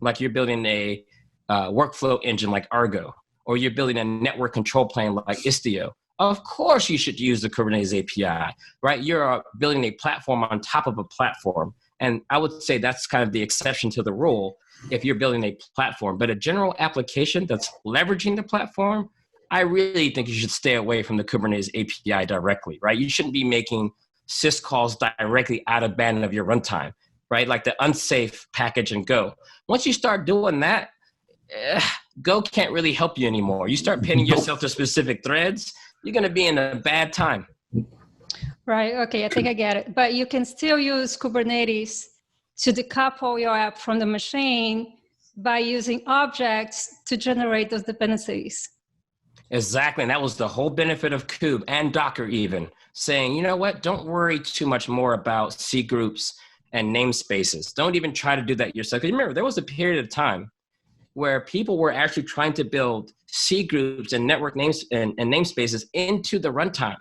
like you're building a workflow engine like Argo, or you're building a network control plane like Istio. Of course you should use the Kubernetes API, right? You're building a platform on top of a platform. And I would say that's kind of the exception to the rule if you're building a platform. But a general application that's leveraging the platform, I really think you should stay away from the Kubernetes API directly, right? You shouldn't be making syscalls directly out of band of your runtime, right? Like the unsafe package and go. Once you start doing that, Go can't really help you anymore. You start pinning yourself to specific threads, you're going to be in a bad time. Right. Okay. I think I get it. But you can still use Kubernetes to decouple your app from the machine by using objects to generate those dependencies. Exactly. And that was the whole benefit of Kube and Docker even, saying, you know what, don't worry too much more about C groups and namespaces. Don't even try to do that yourself. Because remember, there was a period of time where people were actually trying to build C groups and network names and namespaces into the runtime,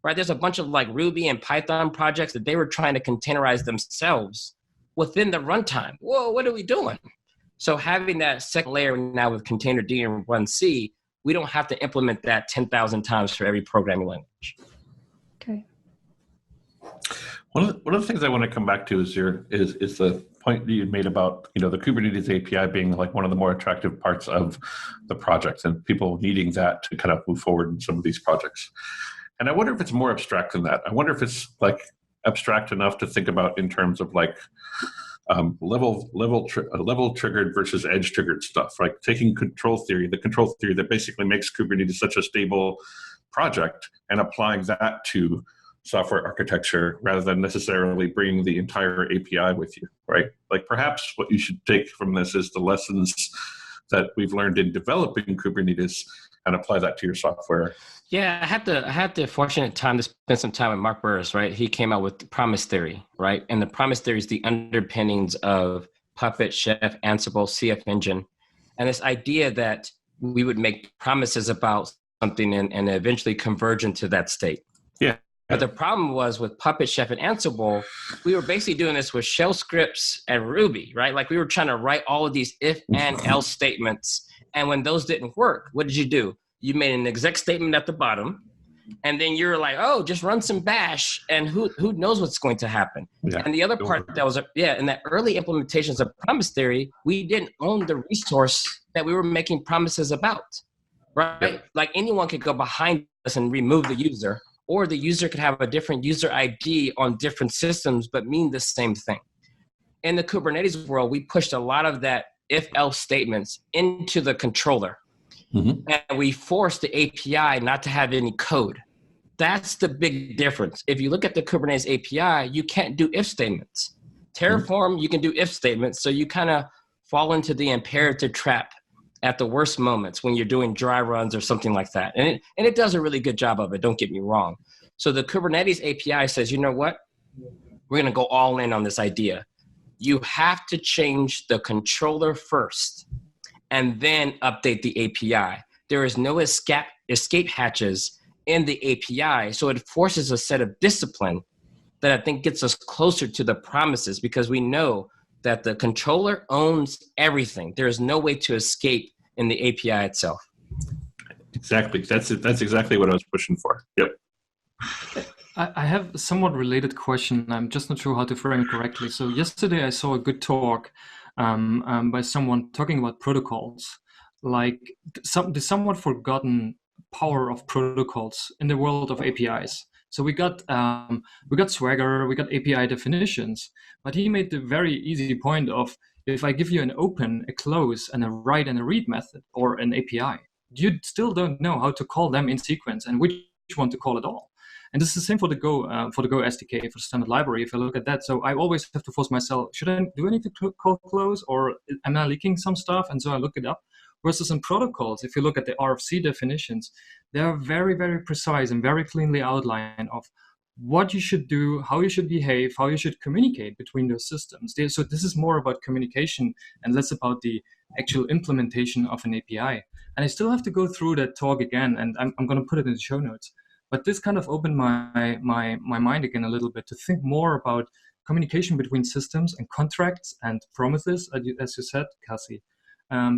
right? There's a bunch of like Ruby and Python projects that they were trying to containerize themselves within the runtime. Whoa, what are we doing? So having that second layer now with containerd and run C, we don't have to implement that 10,000 times for every programming language. Okay. One of the things I want to come back to is the point that you made about, the Kubernetes API being like one of the more attractive parts of the project and people needing that to kind of move forward in some of these projects. And I wonder if it's more abstract than that. I wonder if it's like abstract enough to think about in terms of like level triggered versus edge triggered stuff, like taking the control theory that basically makes Kubernetes such a stable project and applying that to software architecture rather than necessarily bringing the entire API with you, right? Like perhaps what you should take from this is the lessons that we've learned in developing Kubernetes and apply that to your software. Yeah, I had the fortunate time to spend some time with Mark Burris, right? He came out with the promise theory, right? And the promise theory is the underpinnings of Puppet, Chef, Ansible, CF Engine. And this idea that we would make promises about something and eventually converge into that state. Yeah. But the problem was with Puppet, Chef, and Ansible, we were basically doing this with shell scripts and Ruby, right? Like we were trying to write all of these if and else statements. And when those didn't work, what did you do? You made an exec statement at the bottom, and then you're like, oh, just run some bash, and who knows what's going to happen. Yeah. And the other part that was, in that early implementations of promise theory, we didn't own the resource that we were making promises about, right? Yeah. Like anyone could go behind us and remove the user, or the user could have a different user ID on different systems, but mean the same thing. In the Kubernetes world, we pushed a lot of that if-else statements into the controller. Mm-hmm. And we forced the API not to have any code. That's the big difference. If you look at the Kubernetes API, you can't do if statements. Terraform, you can do if statements, so you kind of fall into the imperative trap at the worst moments when you're doing dry runs or something like that. And it does a really good job of it, don't get me wrong. So the Kubernetes API says, you know what? We're going to go all in on this idea. You have to change the controller first and then update the API. There is no escape hatches in the API, so it forces a set of discipline that I think gets us closer to the promises, because we know that the controller owns everything. There is no way to escape in the API itself. Exactly. That's exactly what I was pushing for. Yep. I have a somewhat related question. I'm just not sure how to frame it correctly. So yesterday I saw a good talk by someone talking about protocols, like the somewhat forgotten power of protocols in the world of APIs. So we got Swagger, we got API definitions, but he made the very easy point of, if I give you an open, a close, and a write and a read method, or an API, you still don't know how to call them in sequence and which one to call at all. And this is the same for the Go SDK, for standard library. If I look at that, so I always have to force myself, do I need to call close, or am I leaking some stuff? And so I look it up. Versus in protocols, if you look at the RFC definitions, they are very, very precise and very cleanly outlined of what you should do, how you should behave, how you should communicate between those systems. So this is more about communication and less about the actual implementation of an API. And I still have to go through that talk again, and I'm going to put it in the show notes. But this kind of opened my mind again a little bit to think more about communication between systems and contracts and promises, as you said, Kelsey.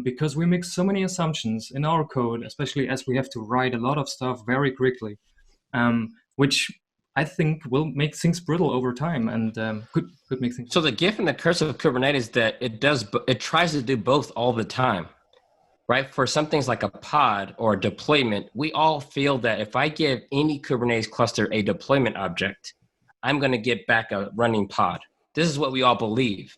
Because we make so many assumptions in our code, especially as we have to write a lot of stuff very quickly, which I think will make things brittle over time and could make things. So the gift and the curse of Kubernetes is that it tries to do both all the time, right? For some things like a pod or a deployment, we all feel that if I give any Kubernetes cluster a deployment object, I'm going to get back a running pod. This is what we all believe.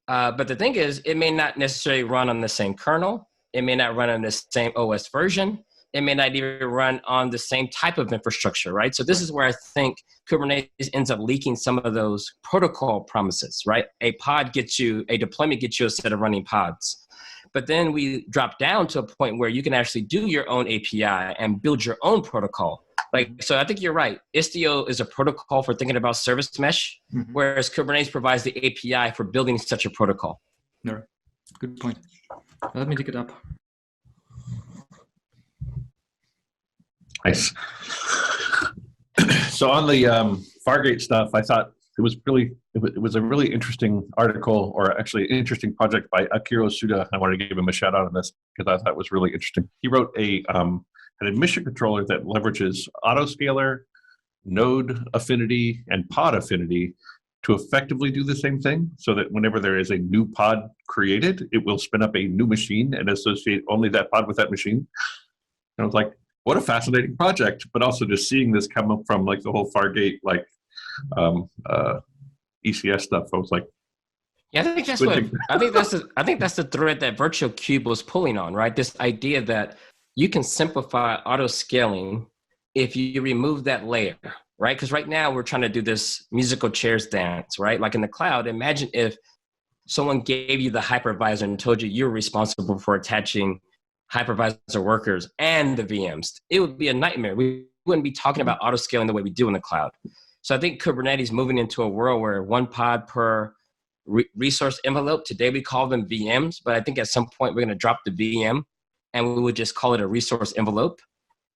But the thing is, it may not necessarily run on the same kernel. It may not run on the same OS version. It may not even run on the same type of infrastructure, right? So this is where I think Kubernetes ends up leaking some of those protocol promises, right? A deployment gets you a set of running pods. But then we drop down to a point where you can actually do your own API and build your own protocol. So I think you're right. Istio is a protocol for thinking about service mesh, whereas Kubernetes provides the API for building such a protocol. No, good point. Let me dig it up. Nice. So on the Fargate stuff, I thought it was a really interesting article, or actually an interesting project by Akiro Suda. I wanted to give him a shout out on this because I thought it was really interesting. He wrote an admission controller that leverages autoscaler, node affinity, and pod affinity to effectively do the same thing, so that whenever there is a new pod created, it will spin up a new machine and associate only that pod with that machine. And I was like, what a fascinating project, but also just seeing this come up from like the whole Fargate, like ECS stuff. I was like, yeah, I think that's the thread that Virtual Cube was pulling on, right? This idea that you can simplify auto scaling if you remove that layer, right? Because right now we're trying to do this musical chairs dance, right? Like in the cloud, imagine if someone gave you the hypervisor and told you you're responsible for attaching hypervisor workers and the VMs. It would be a nightmare. We wouldn't be talking about auto scaling the way we do in the cloud. So I think Kubernetes moving into a world where one pod per resource envelope. Today we call them VMs, but I think at some point we're going to drop the VM and we would just call it a resource envelope.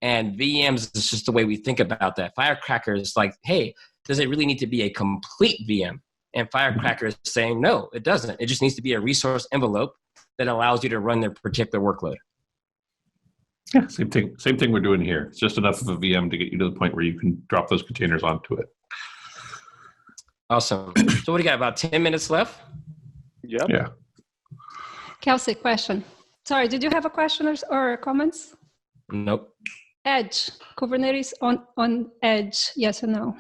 And VMs is just the way we think about that. Firecracker is like, hey, does it really need to be a complete VM? And Firecracker is saying, no, it doesn't. It just needs to be a resource envelope that allows you to run their particular workload. Yeah, same thing we're doing here. It's just enough of a VM to get you to the point where you can drop those containers onto it. Awesome. So what do you got, about 10 minutes left? Yep. Yeah. Kelsey, question. Sorry, did you have a question or comments? Nope. Edge, Kubernetes on Edge, yes or no?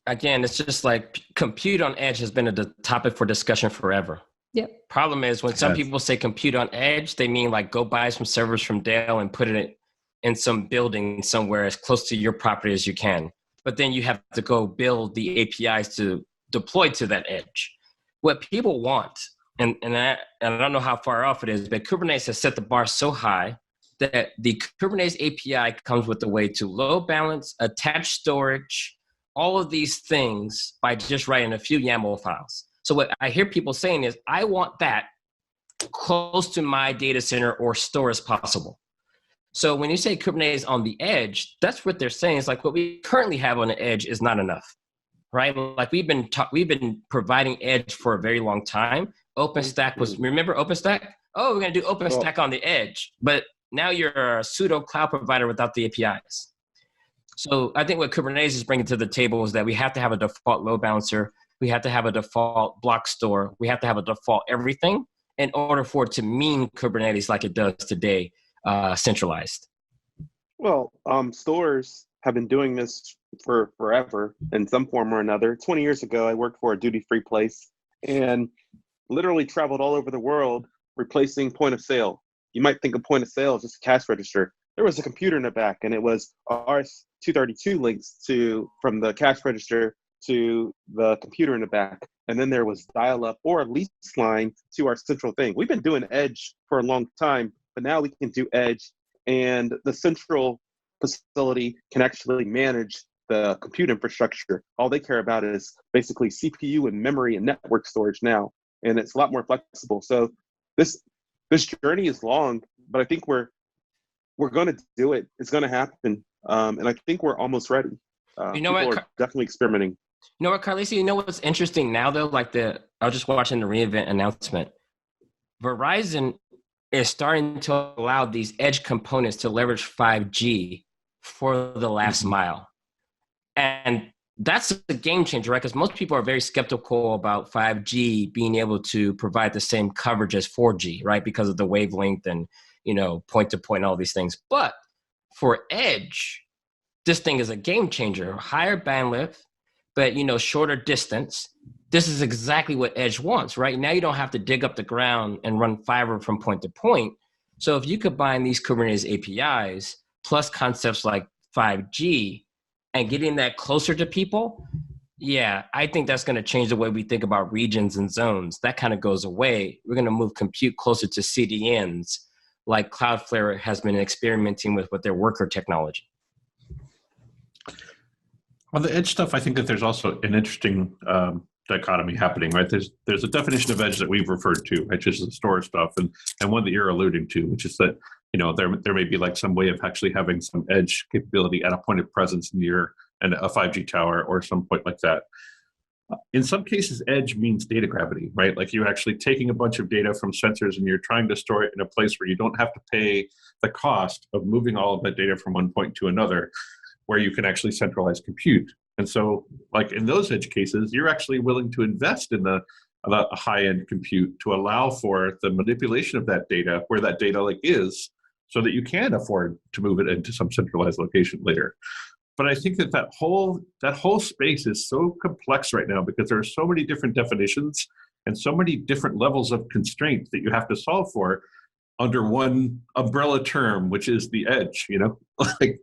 Again, it's just like compute on Edge has been a topic for discussion forever. Yep. Problem is when some people say compute on Edge, they mean like go buy some servers from Dell and put it in some building somewhere as close to your property as you can. But then you have to go build the APIs to deploy to that edge. What people want, and I don't know how far off it is, but Kubernetes has set the bar so high that the Kubernetes API comes with a way to load balance, attach storage, all of these things by just writing a few YAML files. So what I hear people saying is, I want that close to my data center or store as possible. So when you say Kubernetes on the edge, that's what they're saying. It's like what we currently have on the edge is not enough, right? Like we've been providing edge for a very long time. OpenStack remember OpenStack? Oh, we're going to do OpenStack on the edge. But now you're a pseudo cloud provider without the APIs. So I think what Kubernetes is bringing to the table is that we have to have a default load balancer. We have to have a default block store. We have to have a default everything in order for it to mean Kubernetes like it does today, centralized. Well, stores have been doing this for forever in some form or another. 20 years ago, I worked for a duty-free place and literally traveled all over the world replacing point of sale. You might think of point of sale as just a cash register. There was a computer in the back, and it was RS-232 links from the cash register to the computer in the back. And then there was dial-up or a lease line to our central thing. We've been doing edge for a long time, but now we can do edge, and the central facility can actually manage the compute infrastructure. All they care about is basically CPU and memory and network storage now, and it's a lot more flexible. So this journey is long, but I think we're going to do it. It's going to happen, and I think we're almost ready. You know what? People are definitely experimenting. You know what, Carlisi? You know what's interesting now, though? Like I was just watching the reInvent announcement. Verizon is starting to allow these edge components to leverage 5G for the last mile. And that's a game changer, right? Because most people are very skeptical about 5G being able to provide the same coverage as 4G, right? Because of the wavelength and, point to point, all these things. But for edge, this thing is a game changer. Higher bandwidth, but, shorter distance. this is exactly what Edge wants, right? Now you don't have to dig up the ground and run fiber from point to point. So if you combine these Kubernetes APIs plus concepts like 5G and getting that closer to people, yeah, I think that's going to change the way we think about regions and zones. That kind of goes away. We're going to move compute closer to CDNs, like Cloudflare has been experimenting with their worker technology. On the edge stuff, I think that there's also an interesting dichotomy happening, right? There's a definition of edge that we've referred to, which is the store stuff, and one that you're alluding to, which is that, you know, there may be like some way of actually having some edge capability at a point of presence near a 5G tower or some point like that. In some cases, edge means data gravity, right? Like you're actually taking a bunch of data from sensors and you're trying to store it in a place where you don't have to pay the cost of moving all of that data from one point to another, where you can actually centralize compute. And so, like in those edge cases, you're actually willing to invest in a high-end compute to allow for the manipulation of that data where that data like is, so that you can afford to move it into some centralized location later. But I think that whole space is so complex right now because there are so many different definitions and so many different levels of constraint that you have to solve for under one umbrella term, which is the edge. You know, like.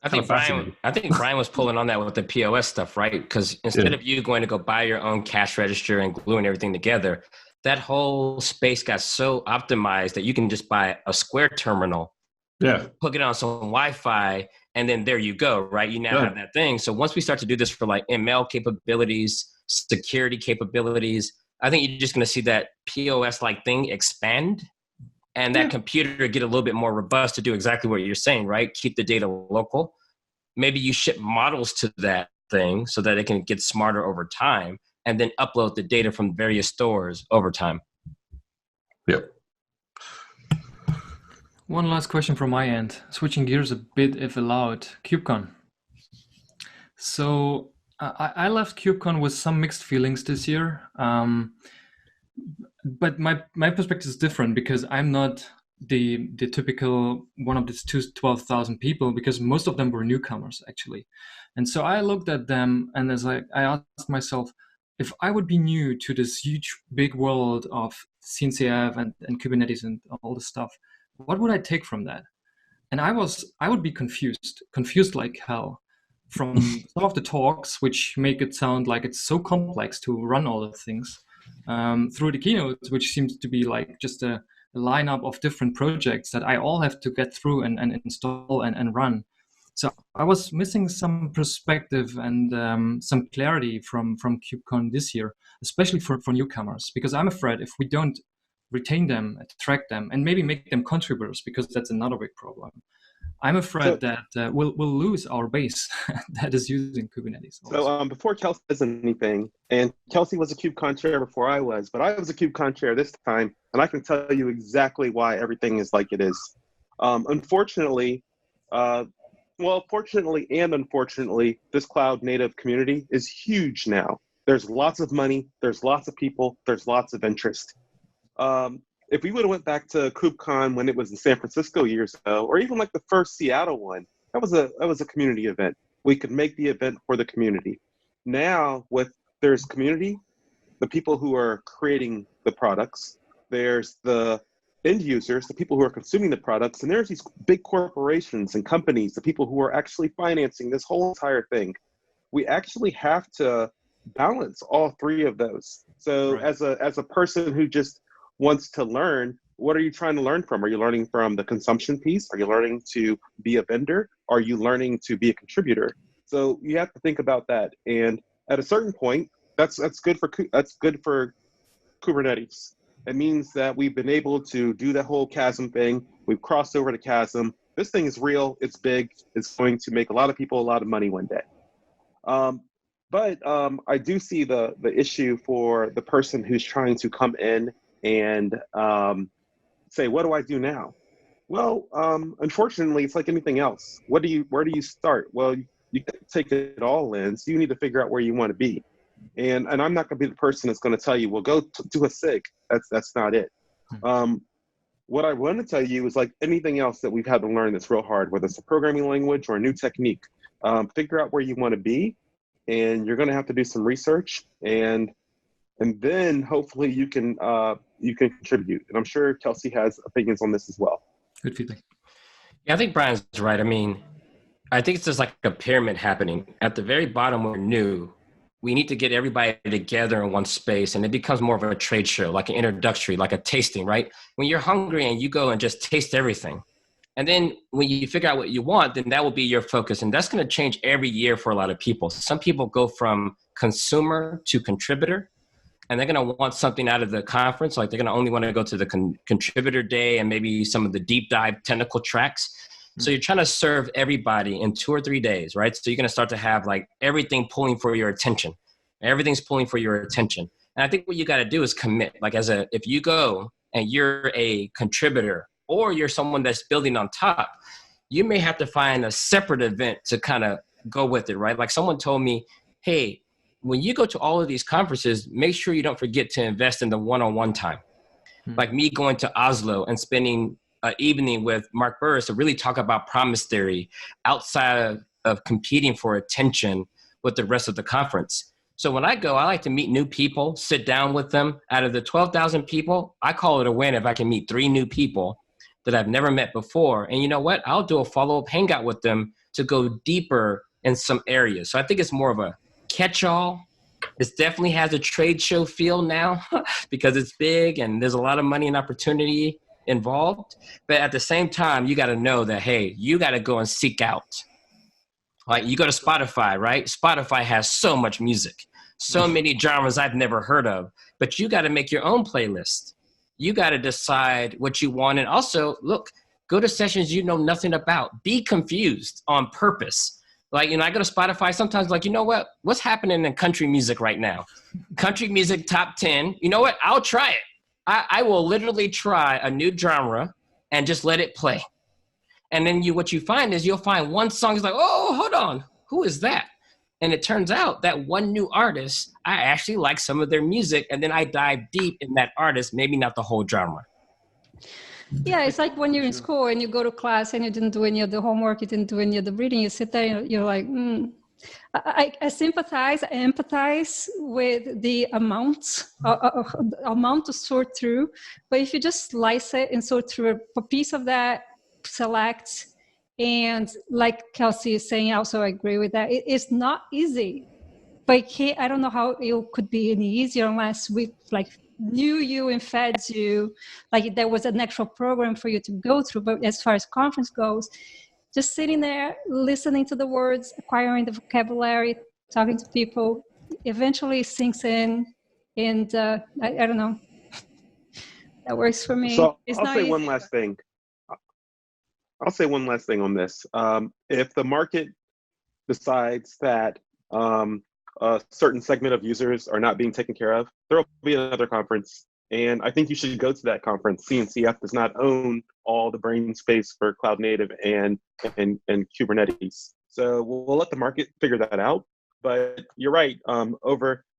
I think Brian was pulling on that with the POS stuff, right? Because instead of you going to go buy your own cash register and gluing everything together, that whole space got so optimized that you can just buy a Square terminal, hook it on some Wi-Fi, and then there you go, right? You now have that thing. So once we start to do this for like ML capabilities, security capabilities, I think you're just going to see that POS-like thing expand. And that computer get a little bit more robust to do exactly what you're saying, right? Keep the data local. Maybe you ship models to that thing so that it can get smarter over time and then upload the data from various stores over time. Yep. One last question from my end, switching gears a bit if allowed. KubeCon. So I left KubeCon with some mixed feelings this year. But my perspective is different because I'm not the typical one of these 12,000 people, because most of them were newcomers actually. And so I looked at them and I asked myself, if I would be new to this huge big world of CNCF and Kubernetes and all this stuff, what would I take from that? And I would be confused like hell from some of the talks, which make it sound like it's so complex to run all the things. Through the keynotes, which seems to be like just a lineup of different projects that I all have to get through and install and run. So I was missing some perspective and some clarity from KubeCon this year, especially for newcomers, because I'm afraid if we don't retain them, attract them, and maybe make them contributors, because that's another big problem. I'm afraid that we'll lose our base that is using Kubernetes. Also. So before Kelsey says anything, and Kelsey was a KubeCon chair before I was, but I was a KubeCon chair this time, and I can tell you exactly why everything is like it is. Fortunately and unfortunately, this cloud native community is huge now. There's lots of money, there's lots of people, there's lots of interest. If we would have went back to KubeCon when it was in San Francisco years ago, or even like the first Seattle one, that was a community event. We could make the event for the community. Now, there's community, the people who are creating the products, there's the end users, the people who are consuming the products, and there's these big corporations and companies, the people who are actually financing this whole entire thing. We actually have to balance all three of those. So as a person who just wants to learn, what are you trying to learn from? Are you learning from the consumption piece? Are you learning to be a vendor? Are you learning to be a contributor? So you have to think about that. And at a certain point, that's good for Kubernetes. It means that we've been able to do that whole chasm thing. We've crossed over the chasm. This thing is real. It's big. It's going to make a lot of people a lot of money one day. But I do see the issue for the person who's trying to come in and say, what do I do now? Well, unfortunately, it's like anything else. Where do you start? Well, you can take it all in, so you need to figure out where you want to be. And I'm not going to be the person that's going to tell you, well, go do a SIG. That's not it. What I want to tell you is like anything else that we've had to learn that's real hard, whether it's a programming language or a new technique, figure out where you want to be, and you're going to have to do some research. And and then hopefully you can contribute. And I'm sure Kelsey has opinions on this as well. Good feedback. Yeah, I think Brian's right. I mean, I think it's just like a pyramid happening. At the very bottom, we're new. We need to get everybody together in one space, and it becomes more of a trade show, like an introductory, like a tasting, right? When you're hungry and you go and just taste everything. And then when you figure out what you want, then that will be your focus. And that's going to change every year for a lot of people. Some people go from consumer to contributor, and they're going to want something out of the conference. Like they're going to only want to go to the contributor day and maybe some of the deep dive technical tracks. So you're trying to serve everybody in 2 or 3 days, right? So you're going to start to have like everything pulling for your attention. Everything's pulling for your attention. And I think what you got to do is commit. Like if you go and you're a contributor or you're someone that's building on top, you may have to find a separate event to kind of go with it, right? Like someone told me, hey, when you go to all of these conferences, make sure you don't forget to invest in the one-on-one time. Like me going to Oslo and spending an evening with Mark Burris to really talk about promise theory outside of competing for attention with the rest of the conference. So when I go, I like to meet new people, sit down with them. Out of the 12,000 people, I call it a win if I can meet 3 new people that I've never met before. And you know what? I'll do a follow-up hangout with them to go deeper in some areas. So I think it's more of a catch-all. This definitely has a trade show feel now because it's big and there's a lot of money and opportunity involved. But at the same time, you got to know that, hey, you got to go and seek out. Like you go to Spotify, right? Spotify has so much music, so many genres I've never heard of, but you got to make your own playlist. You got to decide what you want. And also, look, go to sessions you know nothing about. Be confused on purpose. Like, I go to Spotify sometimes like, you know what? What's happening in country music right now? Country music top 10. You know what? I'll try it. I will literally try a new genre and just let it play. And then what you find is you'll find one song is like, oh, hold on. Who is that? And it turns out that one new artist, I actually like some of their music. And then I dive deep in that artist, maybe not the whole genre. Yeah, it's like when you're in school and you go to class and you didn't do any of the homework, you didn't do any of the reading, you sit there and you're like, I sympathize, I empathize with the amount to sort through. But if you just slice it and sort through a piece of that, select, and like Kelsey is saying, also I agree with that. It's not easy, but I don't know how it could be any easier unless we knew you and fed you, like there was an actual program for you to go through. But as far as conference goes, just sitting there, listening to the words, acquiring the vocabulary, talking to people, eventually sinks in. And I don't know. That works for me. So I'll say one last thing. I'll say one last thing on this. If the market decides that a certain segment of users are not being taken care of, there will be another conference. And I think you should go to that conference. CNCF does not own all the brain space for cloud native and Kubernetes. So we'll let the market figure that out. But you're right.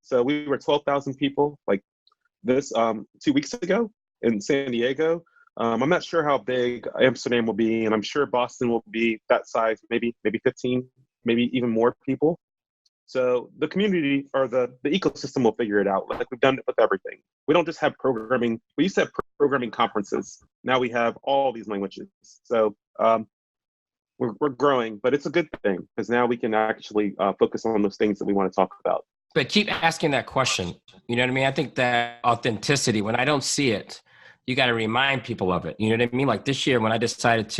So we were 12,000 people like this 2 weeks ago in San Diego. I'm not sure how big Amsterdam will be, and I'm sure Boston will be that size, maybe 15, maybe even more people. So the community or the ecosystem will figure it out. Like we've done it with everything. We don't just have programming. We used to have programming conferences. Now we have all these languages. So we're growing, but it's a good thing because now we can actually focus on those things that we want to talk about. But keep asking that question. You know what I mean? I think that authenticity, when I don't see it, you got to remind people of it. You know what I mean? Like this year when I decided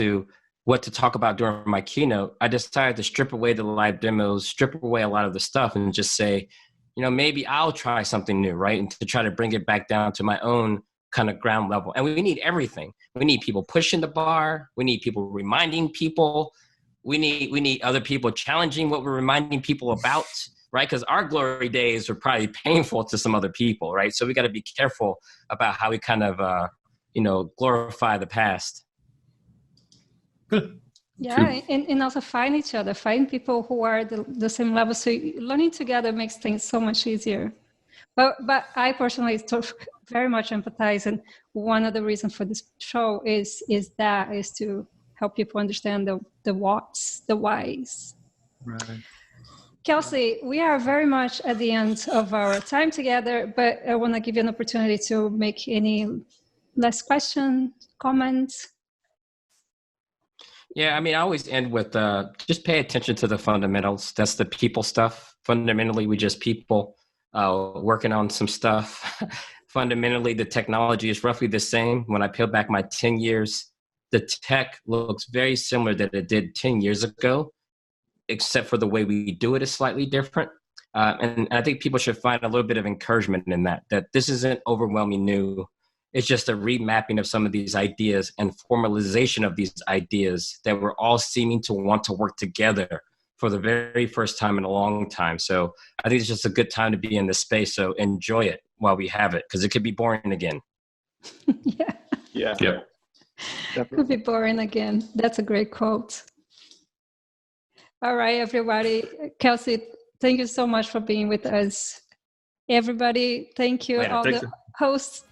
what to talk about during my keynote, I decided to strip away the live demos, strip away a lot of the stuff and just say, maybe I'll try something new, right? And to try to bring it back down to my own kind of ground level. And we need everything. We need people pushing the bar. We need people reminding people. We need other people challenging what we're reminding people about, right? Because our glory days are probably painful to some other people, right? So we got to be careful about how we kind of, glorify the past. Good. Yeah, and also find each other, find people who are the same level. So learning together makes things so much easier. But I personally very much empathize, and one of the reasons for this show is to help people understand the whats, the whys. Right. Kelsey, we are very much at the end of our time together, but I want to give you an opportunity to make any last question, comments. Yeah, I mean, I always end with just pay attention to the fundamentals. That's the people stuff. Fundamentally, we just people working on some stuff. Fundamentally, the technology is roughly the same. When I peel back my 10 years, the tech looks very similar that it did 10 years ago, except for the way we do it is slightly different. And I think people should find a little bit of encouragement in that this isn't overwhelming new. It's just a remapping of some of these ideas and formalization of these ideas that we're all seeming to want to work together for the very first time in a long time. So I think it's just a good time to be in this space. So enjoy it while we have it, because it could be boring again. Yeah. Could be boring again. That's a great quote. All right, everybody. Kelsey, thank you so much for being with us. Everybody, thank you, all the hosts.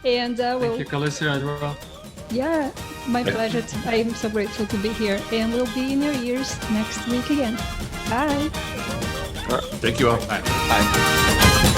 And thank you, Kelsey, as well. Yeah, my pleasure. I am so grateful to be here. And we'll be in your ears next week again. Bye. All right. Thank you all. Bye.